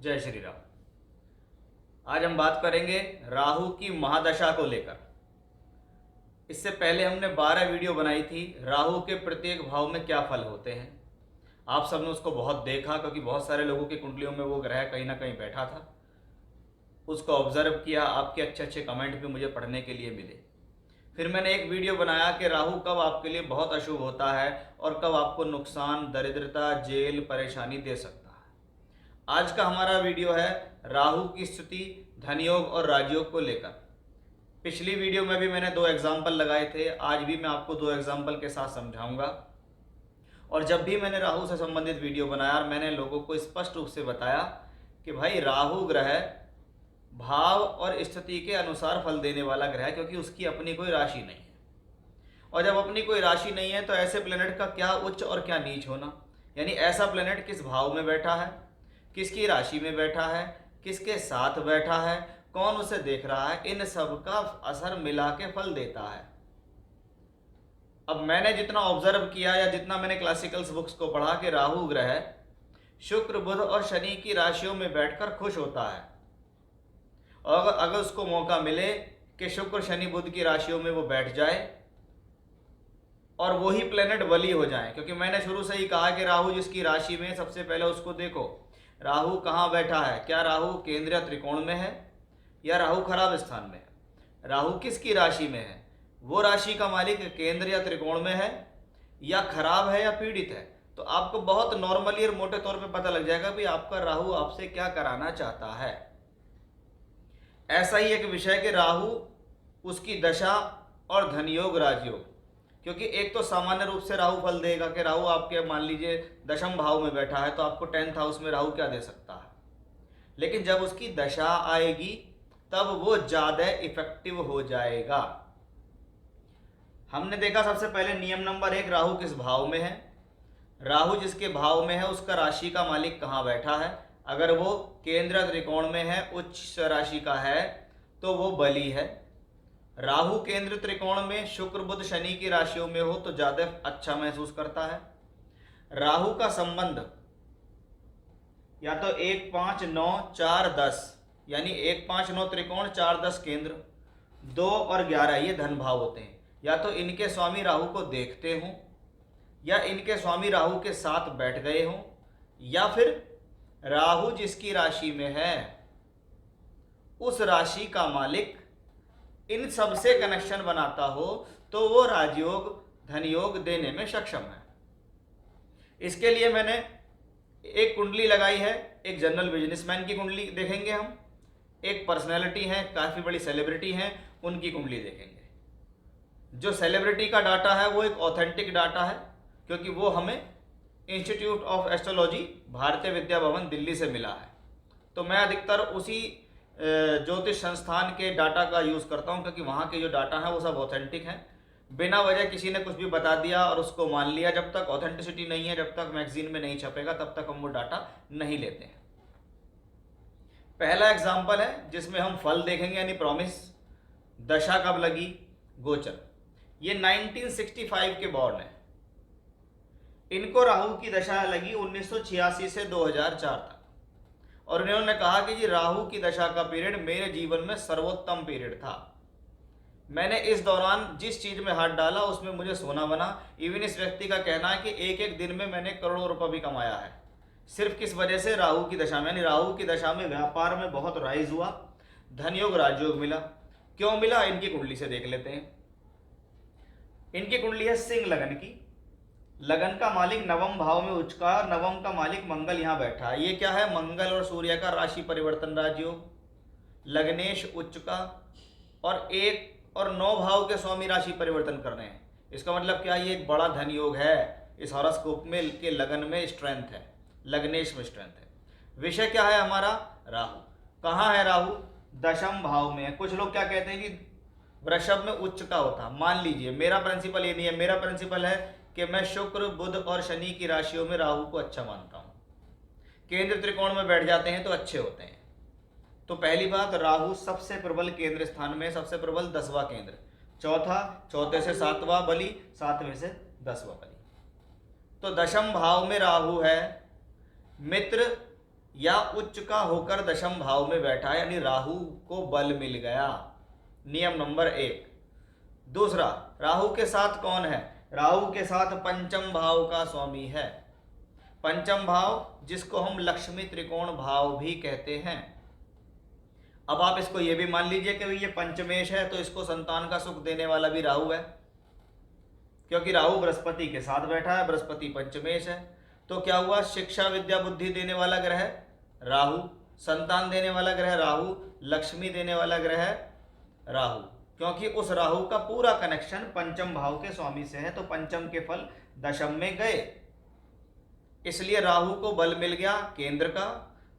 जय श्री राम। आज हम बात करेंगे राहु की महादशा को लेकर। इससे पहले हमने 12 वीडियो बनाई थी राहु के प्रत्येक भाव में क्या फल होते हैं। आप सबने उसको बहुत देखा क्योंकि बहुत सारे लोगों की कुंडलियों में वो ग्रह कहीं ना कहीं बैठा था। उसको ऑब्जर्व किया, आपके अच्छे अच्छे कमेंट भी मुझे पढ़ने के लिए मिले। फिर मैंने एक वीडियो बनाया कि राहु कब आपके लिए बहुत अशुभ होता है और कब आपको नुकसान, दरिद्रता, जेल, परेशानी दे सकता है। आज का हमारा वीडियो है राहु की स्थिति धनयोग और राजयोग को लेकर। पिछली वीडियो में भी मैंने 2 एग्जाम्पल लगाए थे, आज भी मैं आपको 2 एग्जाम्पल के साथ समझाऊंगा। और जब भी मैंने राहु से संबंधित वीडियो बनाया और मैंने लोगों को स्पष्ट रूप से बताया कि भाई राहु ग्रह भाव और स्थिति के अनुसार फल देने वाला ग्रह है, क्योंकि उसकी अपनी कोई राशि नहीं है। और जब अपनी कोई राशि नहीं है तो ऐसे प्लेनेट का क्या उच्च और क्या नीच होना, यानी ऐसा प्लेनेट किस भाव में बैठा है, किसकी राशि में बैठा है, किसके साथ बैठा है, कौन उसे देख रहा है, इन सब का असर मिला के फल देता है। अब मैंने जितना ऑब्जर्व किया या जितना मैंने क्लासिकल्स बुक्स को पढ़ा कि राहु ग्रह शुक्र, बुध और शनि की राशियों में बैठकर खुश होता है। और अगर उसको मौका मिले कि शुक्र, शनि, बुध की राशियों में वो बैठ जाए और वही प्लेनेट बली हो जाए, क्योंकि मैंने शुरू से ही कहा कि राहु जिसकी राशि में, सबसे पहले उसको देखो राहु कहाँ बैठा है। क्या राहु केंद्रीय त्रिकोण में है या राहु खराब स्थान में है? राहु किसकी राशि में है? वो राशि का मालिक केंद्र या त्रिकोण में है या खराब है या पीड़ित है? तो आपको बहुत नॉर्मली और मोटे तौर पे पता लग जाएगा कि आपका राहु आपसे क्या कराना चाहता है। ऐसा ही एक विषय कि राहु, उसकी दशा और धनयोग राजयोग, क्योंकि एक तो सामान्य रूप से राहु फल देगा कि राहु आपके मान लीजिए 10वें भाव में बैठा है तो आपको 10th हाउस में राहु क्या दे सकता है। लेकिन जब उसकी दशा आएगी तब वो ज्यादा इफेक्टिव हो जाएगा। हमने देखा सबसे पहले नियम नंबर 1, राहु किस भाव में है। राहु जिसके भाव में है उसका राशि का मालिक कहाँ बैठा है। अगर वो केंद्र त्रिकोण में है, उच्च राशि का है, तो वो बली है। राहु केंद्र त्रिकोण में शुक्र, बुध, शनि की राशियों में हो तो ज्यादा अच्छा महसूस करता है। राहु का संबंध या तो 1, 5, 9, 4, 10, यानी 1, 5, 9 त्रिकोण, 4, 10 केंद्र, 2 और 11 ये धन भाव होते हैं। या तो इनके स्वामी राहु को देखते हों या इनके स्वामी राहु के साथ बैठ गए हों, या फिर राहु जिसकी राशि में है उस राशि का मालिक इन सब से कनेक्शन बनाता हो तो वो राजयोग, धनयोग देने में सक्षम है। इसके लिए मैंने एक कुंडली लगाई है, एक जनरल बिजनेसमैन की कुंडली देखेंगे हम, एक पर्सनैलिटी है, काफ़ी बड़ी सेलिब्रिटी हैं, उनकी कुंडली देखेंगे। जो सेलिब्रिटी का डाटा है वो एक ऑथेंटिक डाटा है, क्योंकि वो हमें institute of astrology, Bharatiya Vidya Bhavan, Delhi से मिला है। तो मैं अधिकतर उसी ज्योतिष संस्थान के डाटा का यूज़ करता हूँ, क्योंकि वहाँ के जो डाटा हैं वो सब ऑथेंटिक हैं। बिना वजह किसी ने कुछ भी बता दिया और उसको मान लिया, जब तक ऑथेंटिसिटी नहीं है, जब तक मैगजीन में नहीं छपेगा, तब तक हम वो डाटा नहीं लेते हैं। पहला एग्जाम्पल है जिसमें हम फल देखेंगे, यानी प्रॉमिस। दशा कब लगी? गोचर। ये 1965 के बॉर्न है। इनको राहु की दशा लगी 1986 से 2004 तक, और इन्होंने कहा कि जी राहु की दशा का पीरियड मेरे जीवन में सर्वोत्तम पीरियड था। मैंने इस दौरान जिस चीज में हाथ डाला उसमें मुझे सोना बना। इवन इस व्यक्ति का कहना है कि एक एक दिन में मैंने करोड़ों रुपए भी कमाया है, सिर्फ किस वजह से? राहु की दशा में। यानी राहु की दशा में व्यापार में बहुत राइज हुआ, धनयोग, राजयोग मिला। क्यों मिला? इनकी कुंडली से देख लेते हैं। इनकी कुंडली है सिंह लगन की। लगन का मालिक 9वें भाव में उच्च का, 9वें का मालिक मंगल यहाँ बैठा है। ये क्या है? मंगल और सूर्य का राशि परिवर्तन राजयोग, लग्नेश उच्च का, और 1 और 9 भाव के स्वामी राशि परिवर्तन कर रहे हैं। इसका मतलब क्या? ये एक बड़ा धन योग है। इस हॉरोस्कोप में के लगन में स्ट्रेंथ है, लग्नेश में स्ट्रेंथ है। विषय क्या है हमारा? राहु। कहाँ है राहु? 10वें भाव में है। कुछ लोग क्या कहते हैं कि वृषभ में उच्च का होता। मान लीजिए, मेरा प्रिंसिपल ये नहीं है। मेरा प्रिंसिपल है कि मैं शुक्र, बुध और शनि की राशियों में राहु को अच्छा मानता हूँ। केंद्र त्रिकोण में बैठ जाते हैं तो अच्छे होते हैं। तो पहली बात, राहु सबसे प्रबल केंद्र स्थान में, सबसे प्रबल 10वां केंद्र। चौथा, चौथे से 7वां बली, 7वें से 10वां बली। तो 10वें भाव में राहु है, मित्र या उच्च का होकर दशम भाव में बैठा है, यानी राहु को बल मिल गया। नियम नंबर 1। दूसरा, राहु के साथ कौन है? राहु के साथ पंचम भाव का स्वामी है। पंचम भाव जिसको हम लक्ष्मी त्रिकोण भाव भी कहते हैं। अब आप इसको ये भी मान लीजिए कि ये पंचमेश है, तो इसको संतान का सुख देने वाला भी राहु है, क्योंकि राहु बृहस्पति के साथ बैठा है, बृहस्पति पंचमेश है। तो क्या हुआ? शिक्षा विद्या बुद्धि देने वाला ग्रह राहु, संतान देने वाला ग्रह राहु, लक्ष्मी देने वाला ग्रह राहु, क्योंकि उस राहु का पूरा कनेक्शन पंचम भाव के स्वामी से है, तो पंचम के फल दशम में गए। इसलिए राहु को बल मिल गया केंद्र का,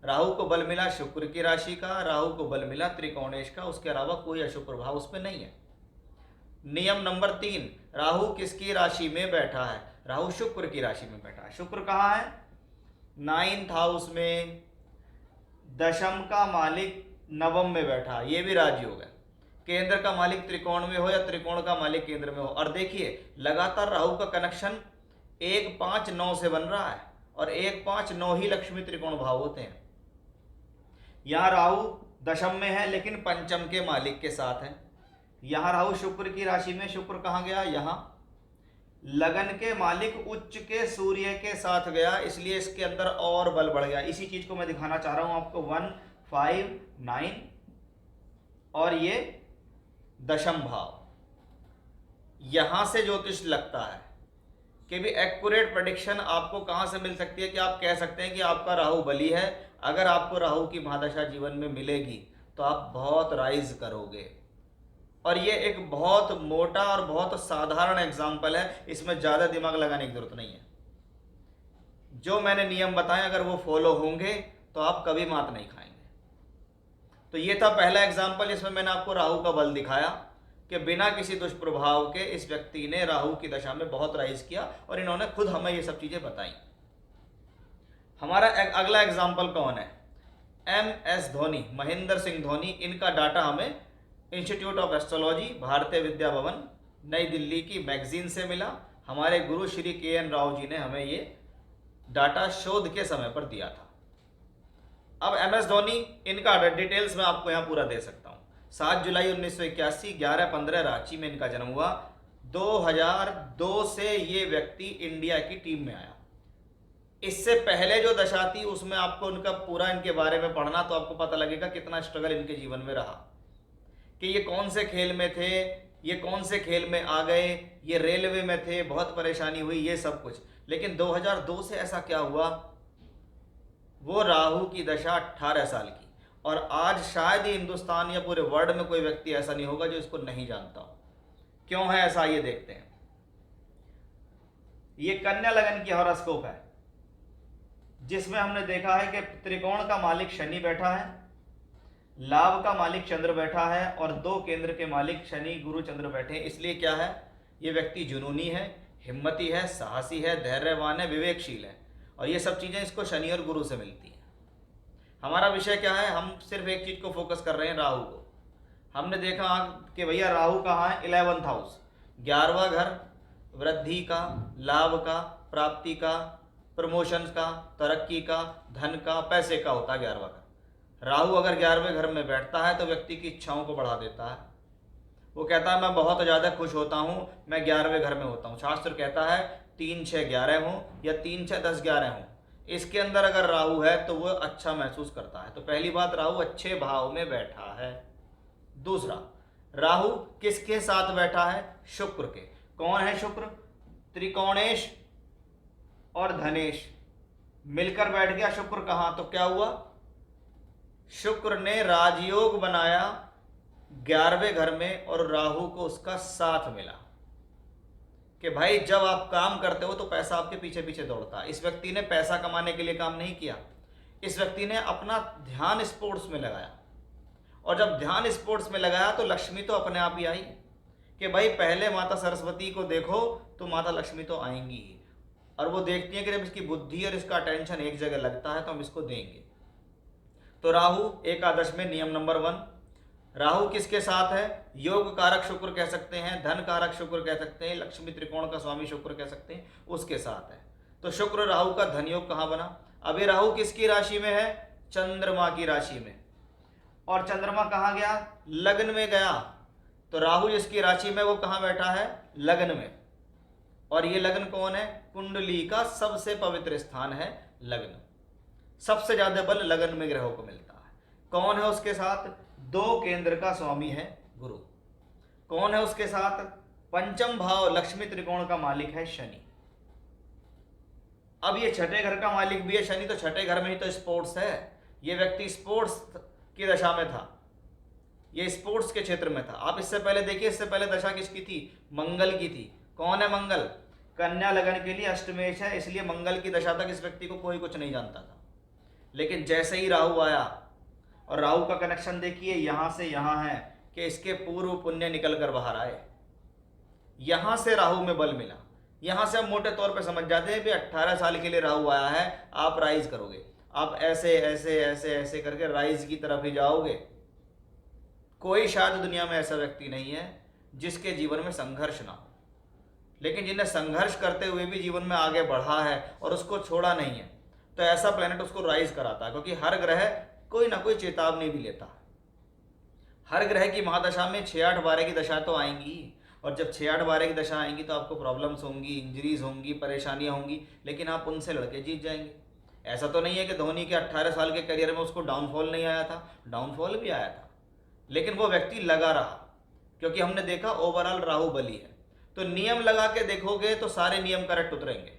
राहु को बल मिला शुक्र की राशि का, राहु को बल मिला त्रिकोणेश का, उसके अलावा कोई अशुभ प्रभाव उसमें नहीं है। नियम नंबर 3, राहु किसकी राशि में बैठा है? राहु शुक्र की राशि में बैठा है। शुक्र कहाँ है? 9th हाउस में, दशम का मालिक नवम में बैठा, ये भी राजयोग है। केंद्र का मालिक त्रिकोण में हो या त्रिकोण का मालिक केंद्र में हो। और देखिए लगातार राहु का कनेक्शन 1, 5, 9 से बन रहा है, और 1, 5, 9 ही लक्ष्मी त्रिकोण भाव होते हैं। यहाँ राहु दशम में है लेकिन पंचम के मालिक के साथ है। यहाँ राहु शुक्र की राशि में, शुक्र कहाँ गया? यहाँ लगन के मालिक उच्च के सूर्य के साथ गया, इसलिए इसके अंदर और बल बढ़ गया। इसी चीज को मैं दिखाना चाह रहा हूं आपको। 1, 5, 9 और ये दशम भाव, यहां से ज्योतिष लगता है कि भी एक्यूरेट प्रेडिक्शन आपको कहां से मिल सकती है कि आप कह सकते हैं कि आपका राहु बली है। अगर आपको राहु की महादशा जीवन में मिलेगी तो आप बहुत राइज करोगे। और ये एक बहुत मोटा और बहुत साधारण एग्जाम्पल है, इसमें ज़्यादा दिमाग लगाने की जरूरत नहीं है। जो मैंने नियम बताए अगर वो फॉलो होंगे तो आप कभी मात नहीं खाएंगे। तो ये था पहला एग्जाम्पल, इसमें मैंने आपको राहु का बल दिखाया कि बिना किसी दुष्प्रभाव के इस व्यक्ति ने राहु की दशा में बहुत राइज किया, और इन्होंने खुद हमें ये सब चीज़ें बताई। हमारा अगला एग्जाम्पल कौन है? MS धोनी, महेंद्र सिंह धोनी। इनका डाटा हमें institute of astrology, Bharatiya Vidya Bhavan, नई दिल्ली की मैगजीन से मिला। हमारे गुरु श्री KN राव जी ने हमें ये डाटा शोध के समय पर दिया था। अब MS धोनी, इनका डिटेल्स मैं आपको यहाँ पूरा दे सकता हूँ। 7 जुलाई 1981, 11-15 रांची में इनका जन्म हुआ। 2002 से ये व्यक्ति इंडिया की टीम में आया। इससे पहले जो दशा थी उसमें आपको उनका पूरा इनके बारे में पढ़ना, तो आपको पता लगेगा कितना स्ट्रगल इनके जीवन में रहा, कि ये कौन से खेल में थे, ये कौन से खेल में आ गए, ये रेलवे में थे, बहुत परेशानी हुई, ये सब कुछ। लेकिन 2002 से ऐसा क्या हुआ? वो राहु की दशा 18 साल की, और आज शायद ही हिंदुस्तान या पूरे वर्ल्ड में कोई व्यक्ति ऐसा नहीं होगा जो इसको नहीं जानता हो। क्यों है ऐसा, ये देखते हैं। ये कन्या लगन की हॉरोस्कोप है, जिसमें हमने देखा है कि त्रिकोण का मालिक शनि बैठा है, लाभ का मालिक चंद्र बैठा है, और 2 केंद्र के मालिक शनि गुरु चंद्र बैठे हैं। इसलिए क्या है? ये व्यक्ति जुनूनी है, हिम्मती है, साहसी है, धैर्यवान है, विवेकशील है, और ये सब चीज़ें इसको शनि और गुरु से मिलती हैं। हमारा विषय क्या है? हम सिर्फ एक चीज़ को फोकस कर रहे हैं, राहु को। हमने देखा कि भैया राहु कहाँ है? 11th हाउस, 11वां घर, वृद्धि का, लाभ का, प्राप्ति का, प्रमोशंस का, तरक्की का, धन का, पैसे का होता है 11वां घर। राहु अगर 11वें घर में बैठता है तो व्यक्ति की इच्छाओं को बढ़ा देता है। वो कहता है मैं बहुत ज़्यादा खुश होता हूँ, मैं 11वें घर में होता हूँ। शास्त्र कहता है 3, 6, 11 हो या 3, 6, 10, 11 हो, इसके अंदर अगर राहु है तो वो अच्छा महसूस करता है। तो पहली बात, राहु अच्छे भाव में बैठा है। दूसरा, राहु किसके साथ बैठा है? शुक्र के। कौन है शुक्र? त्रिकोणेश और धनेश मिलकर बैठ गया। शुक्र कहाँ? तो क्या हुआ? शुक्र ने राजयोग बनाया 11वें घर में, और राहु को उसका साथ मिला कि भाई जब आप काम करते हो तो पैसा आपके पीछे पीछे दौड़ता है। इस व्यक्ति ने पैसा कमाने के लिए काम नहीं किया, इस व्यक्ति ने अपना ध्यान स्पोर्ट्स में लगाया, और जब ध्यान स्पोर्ट्स में लगाया तो लक्ष्मी तो अपने आप ही आई कि भाई पहले माता सरस्वती को देखो तो माता लक्ष्मी तो आएंगी ही, और वो देखती है कि जब इसकी बुद्धि और इसका अटेंशन एक जगह लगता है तो हम इसको देंगे। तो राहु एकादश में नियम नंबर 1, राहु किसके साथ है? योग कारक शुक्र कह सकते हैं, धन कारक शुक्र कह सकते हैं, लक्ष्मी त्रिकोण का स्वामी शुक्र कह सकते हैं, उसके साथ है। तो शुक्र राहु का धन योग कहाँ बना? अभी राहु किसकी राशि में है? चंद्रमा की राशि में। और चंद्रमा कहाँ गया? लग्न में गया। तो राहु जिसकी राशि में वो कहाँ बैठा है? लग्न में। और ये लग्न कौन है? कुंडली का सबसे पवित्र स्थान है लग्न। सबसे ज्यादा बल लग्न में ग्रहों को मिलता है। कौन है उसके साथ? 2 केंद्र का स्वामी है गुरु। कौन है उसके साथ? पंचम भाव लक्ष्मी त्रिकोण का मालिक है शनि। अब ये छठे घर का मालिक भी है शनि, तो छठे घर में ही तो स्पोर्ट्स है। ये व्यक्ति स्पोर्ट्स की दशा में था, ये स्पोर्ट्स के क्षेत्र में था। आप इससे पहले देखिए, इससे पहले दशा किसकी थी? मंगल की थी। कौन है मंगल? कन्या लगन के लिए अष्टमेश है, इसलिए मंगल की दशा तक इस व्यक्ति को कोई कुछ नहीं जानता था। लेकिन जैसे ही राहु आया, और राहु का कनेक्शन देखिए यहां से यहां है कि इसके पूर्व पुण्य निकल कर बाहर आए, यहां से राहु में बल मिला। यहां से हम मोटे तौर पे समझ जाते हैं कि 18 साल के लिए राहु आया है, आप राइज करोगे, आप ऐसे ऐसे ऐसे ऐसे करके राइज की तरफ ही जाओगे। कोई शायद दुनिया में ऐसा व्यक्ति नहीं है जिसके जीवन में संघर्ष ना हो, लेकिन जिन्हें संघर्ष करते हुए भी जीवन में आगे बढ़ा है और उसको छोड़ा नहीं है, तो ऐसा प्लेनेट उसको राइज कराता है। क्योंकि हर ग्रह कोई ना कोई चेतावनी भी लेता है। हर ग्रह की महादशा में 6-8-12 की दशा तो आएंगी, और जब 6-8-12 की दशा आएंगी तो आपको प्रॉब्लम्स होंगी, इंजरीज होंगी, परेशानियां होंगी, लेकिन आप उनसे लड़के जीत जाएंगे। ऐसा तो नहीं है कि धोनी के 18 साल के करियर में उसको डाउनफॉल नहीं आया था, डाउनफॉल भी आया था, लेकिन वो व्यक्ति लगा रहा। क्योंकि हमने देखा ओवरऑल राहु बली है, तो नियम लगा के देखोगे तो सारे नियम करेक्ट उतरेंगे।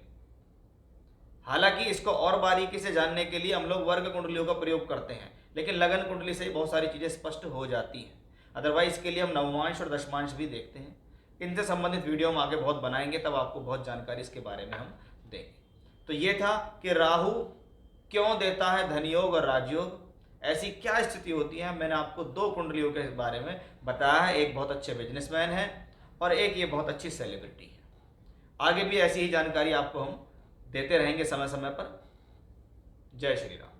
हालांकि इसको और बारीकी से जानने के लिए हम लोग वर्ग कुंडलियों का प्रयोग करते हैं, लेकिन लगन कुंडली से बहुत सारी चीजें स्पष्ट हो जाती हैं। अदरवाइज के लिए हम नवमांश और दशमांश भी देखते हैं। इनसे संबंधित वीडियो हम आगे बहुत बनाएंगे, तब आपको बहुत जानकारी इसके बारे में हम देंगे। तो ये था कि राहु क्यों देता है धनयोग और राजयोग, ऐसी क्या स्थिति होती है। मैंने आपको 2 कुंडलियों के बारे में बताया है। एक बहुत अच्छे बिजनेसमैन है और एक ये बहुत अच्छी सेलिब्रिटी है। आगे भी ऐसी ही जानकारी आपको हम देते रहेंगे समय समय पर। जय श्री राम।